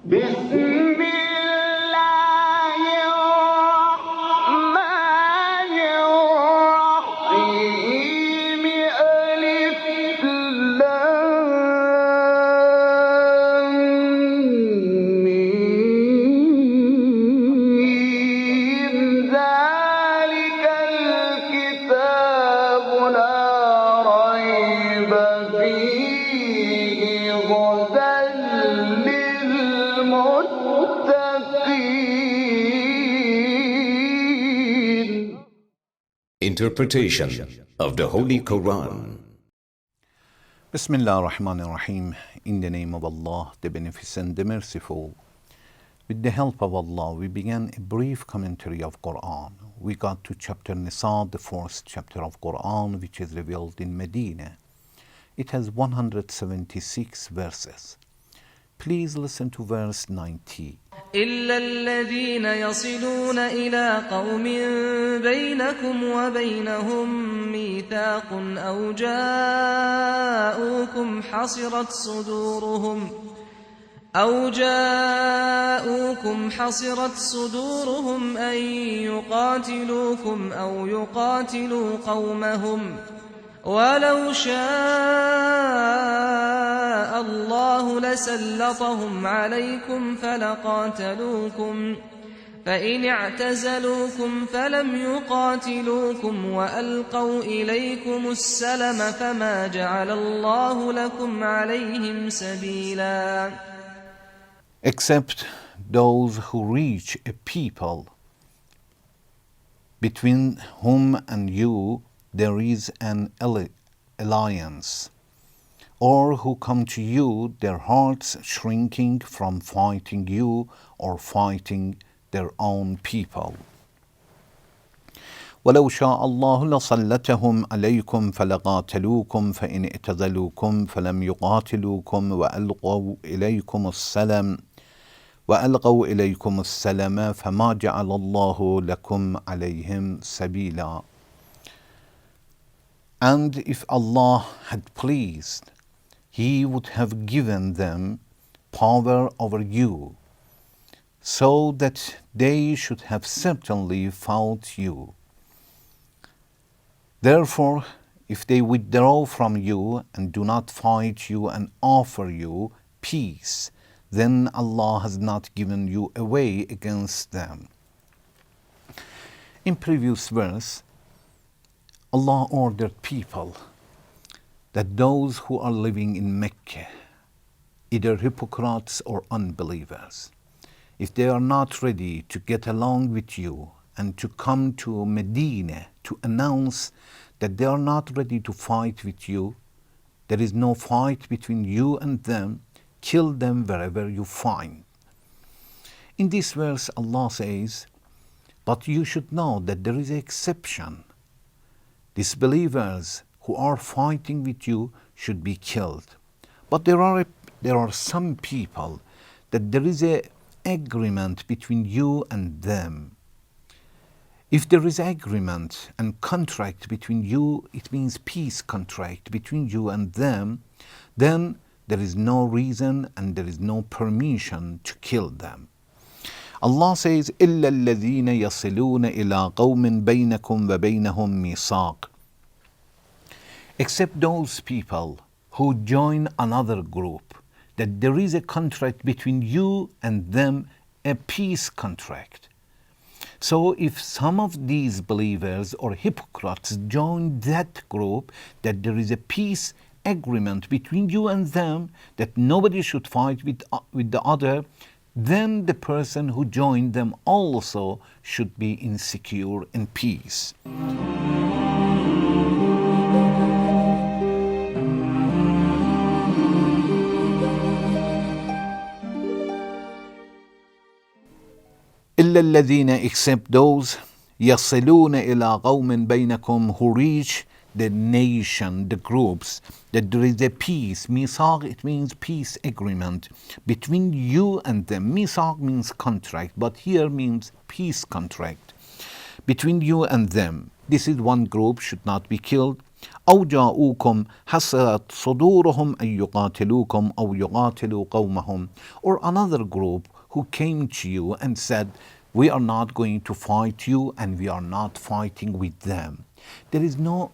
بسم الله الرحمن الرحيم ألف لام ميم ذلك الكتاب لا ريب فيه هدى للمتقين. Interpretation of the Holy Quran. Bismillah ar-Rahman ar-Rahim. In the name of Allah, the Beneficent, the Merciful. With the help of Allah, we began a brief commentary of Quran. We got to chapter Nisa, the fourth chapter of Quran, which is revealed in Medina. It has 176 verses. Please listen to verse 90. إلا الذين يصلون إلى قوم بينكم وبينهم ميثاق أو جاءوكم حصرت صدورهم أن يقاتلوكم أو يقاتلوا قومهم ولو شاء الله لسلطهم عليكم فلقاتلوكم فإن اعتزلوكم فلم يقاتلوكم وألقوا إليكم السلم فما جعل الله لكم عليهم سبيلا. Except those who reach a people between whom and you there is an alliance, or who come to you, their hearts shrinking from fighting you or fighting their own people. ولو شاء الله لسلطهم عليكم فلقاتلوكم فإن اعتزلوكم فلم يقاتلوكم وألقوا إليكم السلم فما جعل الله لكم عليهم سبيلا. And if Allah had pleased, He would have given them power over you, so that they should have certainly fought you. Therefore, if they withdraw from you and do not fight you and offer you peace, then Allah has not given you away against them. In previous verse, Allah ordered people that those who are living in Mecca, either hypocrites or unbelievers, if they are not ready to get along with you and to come to Medina to announce that they are not ready to fight with you, there is no fight between you and them, kill them wherever you find. In this verse, Allah says, but you should know that there is an exception. Disbelievers who are fighting with you should be killed. But there are some people that there is an agreement between you and them. If there is agreement and contract between you, it means peace contract between you and them, then there is no reason and there is no permission to kill them. Allah says, إِلَّا الَّذِينَ يَصِلُونَ إِلَىٰ قَوْمٍ بَيْنَكُمْ وَبَيْنَهُمْ مِيثَاقٌ. Except those people who join another group, that there is a contract between you and them, a peace contract. So if some of these believers or hypocrites join that group, that there is a peace agreement between you and them, that nobody should fight with the other, then the person who joined them also should be insecure in peace. إلا الذين, except those يصلون إلى قوم بينكم, who reach the nation, the groups, that there is a peace. Mithaq, it means peace agreement between you and them. Mithaq means contract, but here means peace contract between you and them. This is one group should not be killed. أو جاءوكم حسرت صدورهم أن يقاتلوكم أو يقاتلوا قومهم. Or another group who came to you and said, we are not going to fight you and we are not fighting with them. There is no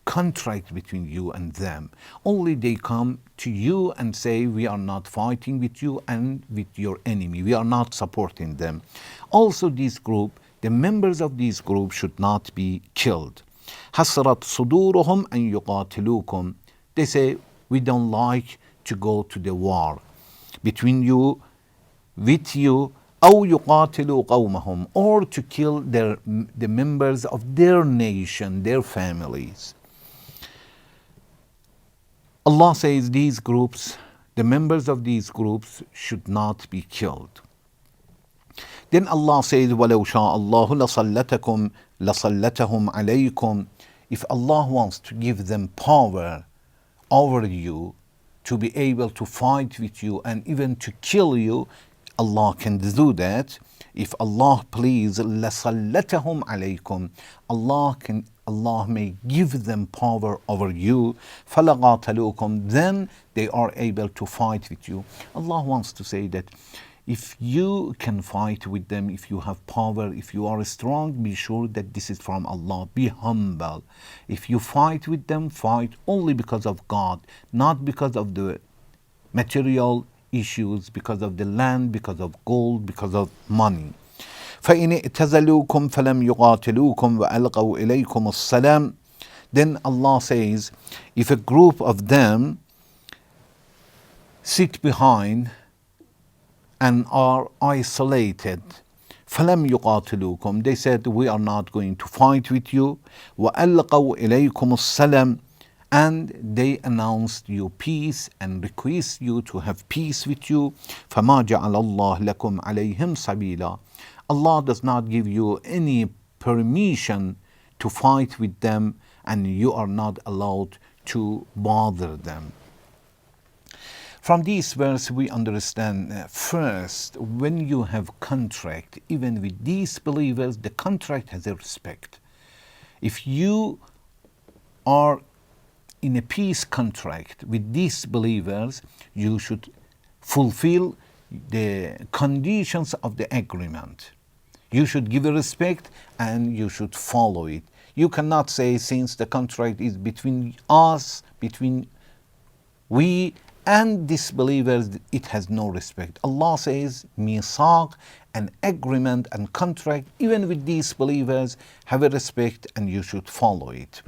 contract between you and them. Only they come to you and say, we are not fighting with you and with your enemy. We are not supporting them. Also this group, the members of this group should not be killed. حسرت صدورهم أن يقاتلوكم. They say, we don't like to go to the war between you, with you, أو يقاتلوا قومهم, or to kill the members of their nation, their families. Allah says these groups, the members of these groups should not be killed. Then Allah says, وَلَوْ شَاءَ اللَّهُ لَصَلَّتَكُمْ لَصَلَّتَهُمْ عَلَيْكُمْ. If Allah wants to give them power over you, to be able to fight with you and even to kill you, Allah can do that. If Allah please, لَصَلَّتَهُمْ عَلَيْكُمْ. Allah may give them power over you. فَلَقَاتَلُوكُمْ. Then they are able to fight with you. Allah wants to say that if you can fight with them, if you have power, if you are strong, be sure that this is from Allah. Be humble. If you fight with them, fight only because of God, not because of the material issues, because of the land, because of gold, because of money. فَإِنِ اعْتَزَلُوكُمْ فَلَمْ يُقَاتِلُوكُمْ وَأَلْقَوْا إِلَيْكُمُ السَّلَامَ. Then Allah says, if a group of them sit behind and are isolated, فَلَمْ يُقَاتِلُوكُمْ, they said, we are not going to fight with you, وَأَلْقَوْا إِلَيْكُمُ السَّلَامَ, and they announced you peace and request you to have peace with you, فَمَا جَعَلَ اللَّهُ لَكُمْ عَلَيْهِمْ سَبِيلًا. Allah does not give you any permission to fight with them, and you are not allowed to bother them. From this verse we understand, first, when you have contract, even with these believers, the contract has a respect. If you are in a peace contract with these believers, you should fulfill the conditions of the agreement. You should give a respect and you should follow it. You cannot say, since the contract is between us, between we and disbelievers, it has no respect. Allah says, misaq, an agreement and contract, even with these believers, have a respect and you should follow it.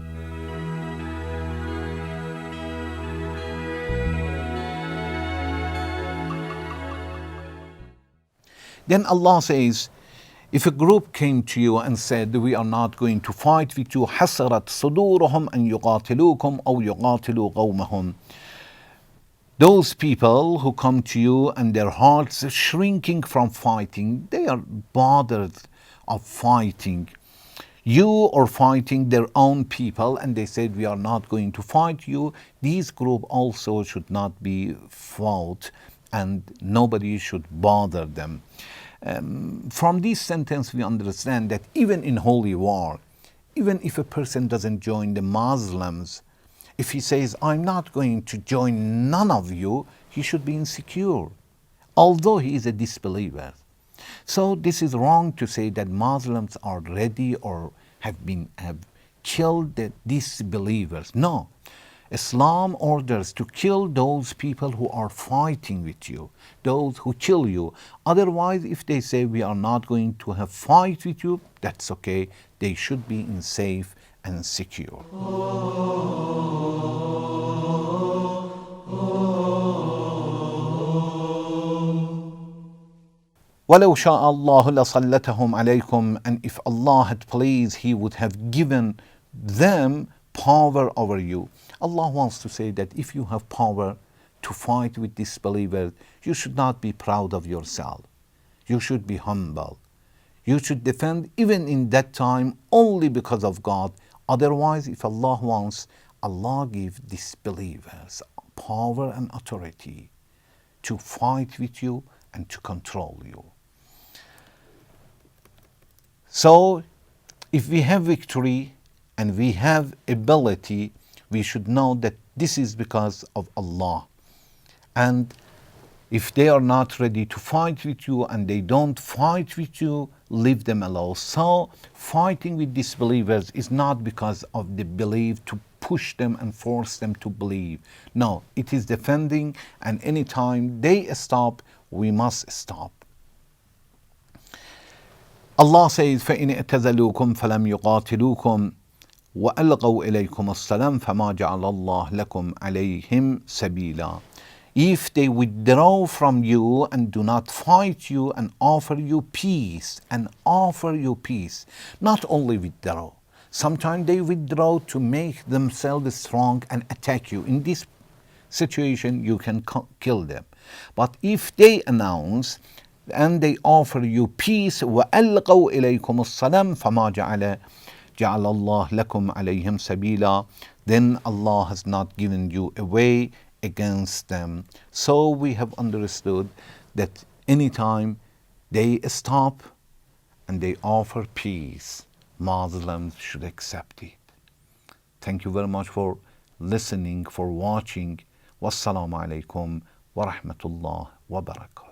Then Allah says, if a group came to you and said, we are not going to fight with you, حَسَرَتْ صُدُورُهُمْ أَنْ يُقَاتِلُوكُمْ أَوْ يُقَاتِلُوا قَوْمَهُمْ. Those people who come to you and their hearts are shrinking from fighting, they are bothered of fighting you or fighting their own people, and they said, we are not going to fight you. These group also should not be fought and nobody should bother them. From this sentence we understand that even in holy war, even if a person doesn't join the Muslims, if he says, I'm not going to join none of you, he should be insecure, although he is a disbeliever. So this is wrong to say that Muslims are ready or have killed the disbelievers. No. Islam orders to kill those people who are fighting with you, those who kill you. Otherwise, if they say, we are not going to have fight with you, that's okay. They should be in safe and secure. وَلَوْ شَاءَ اللَّهُ لَصَلَّتَهُمْ عَلَيْكُمْ. And if Allah had pleased, He would have given them power over you. Allah wants to say that if you have power to fight with disbelievers, you should not be proud of yourself. You should be humble. You should defend even in that time only because of God. Otherwise, if Allah wants, Allah gives disbelievers power and authority to fight with you and to control you. So, if we have victory and we have ability, we should know that this is because of Allah. And if they are not ready to fight with you and they don't fight with you, leave them alone. So fighting with disbelievers is not because of the belief to push them and force them to believe. No, it is defending, and anytime they stop, we must stop. Allah says, فَإِنِ اعْتَزَلُوكُمْ فَلَمْ يُقَاتِلُوكُمْ وَأَلْغَوْا إِلَيْكُمُ السَّلَامَ فَمَا جَعَلَ اللَّهُ لَكُمْ عَلَيْهِمْ سَبِيلًا. If they withdraw from you and do not fight you and offer you peace, not only withdraw, sometimes they withdraw to make themselves strong and attack you. In this situation, you can kill them. But if they announce and they offer you peace, وَأَلْقَوْا إِلَيْكُمُ السَّلَامَ فَمَا جَعَلَ اللَّهُ لَكُمْ عَلَيْهِمْ سَبِيلًا, then Allah has not given you a way against them. So we have understood that anytime they stop and they offer peace, Muslims should accept it. Thank you very much for listening, for watching. Wassalamu alaikum wa rahmatullah wa barakatuh.